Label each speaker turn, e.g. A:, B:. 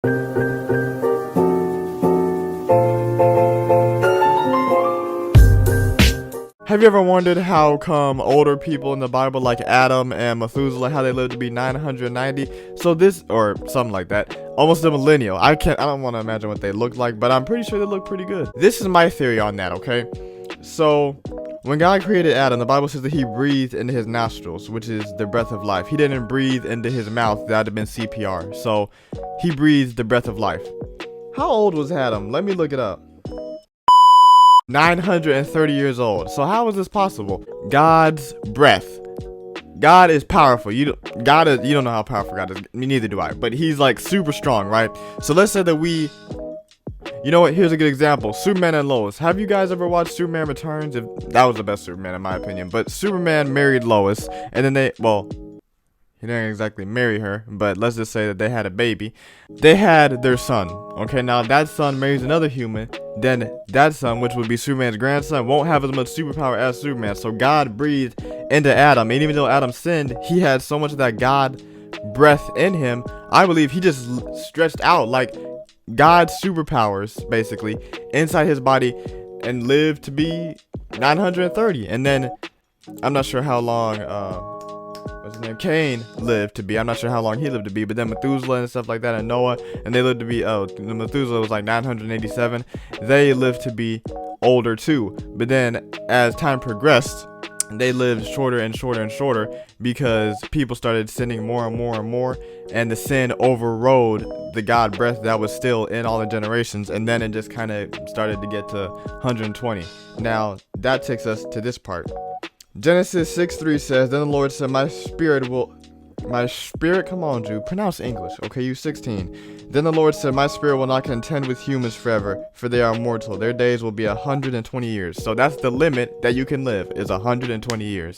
A: Have you ever wondered how come older people in the Bible like Adam and Methuselah, how they lived to be 990? So this, or something like that, almost a millennial. I don't want to imagine what they look like, but I'm pretty sure they look pretty good. This is my theory on that, okay? So when God created Adam, the Bible says that he breathed into his nostrils, which is the breath of life. He didn't breathe into his mouth. That would have been CPR. So he breathed the breath of life. How old was Adam? Let me look it up. 930 years old. So how is this possible? God's breath. God is powerful. You don't know how powerful God is. Me neither do I. But he's like super strong, right? So let's say that you know what? Here's a good example. Superman and Lois. Have you guys ever watched Superman Returns? That was the best Superman in my opinion. But Superman married Lois, and then he didn't exactly marry her, but let's just say that they had a baby. They had their son. Okay, now that son marries another human, then that son, which would be Superman's grandson, won't have as much superpower as Superman. So God breathed into Adam, and even though Adam sinned, he had so much of that God breath in him. I believe he just stretched out like God's superpowers, basically, inside his body, and lived to be 930. And then I'm not sure how long what's his name, Cain lived to be. I'm not sure how long he lived to be, but then Methuselah and stuff like that, and Noah, and they lived to be, Methuselah was like 987. They lived to be older too. But then as time progressed, they lived shorter and shorter and shorter because people started sinning more and more and more, and the sin overrode the God breath that was still in all the generations, and then it just kind of started to get to 120. Now that takes us to this part. Genesis 6:3 says, "Then the Lord said, my spirit, come on, Jude, pronounce English, okay, you 16. Then the Lord said, my spirit will not contend with humans forever, for they are mortal. Their days will be 120 years. So that's the limit that you can live, is 120 years.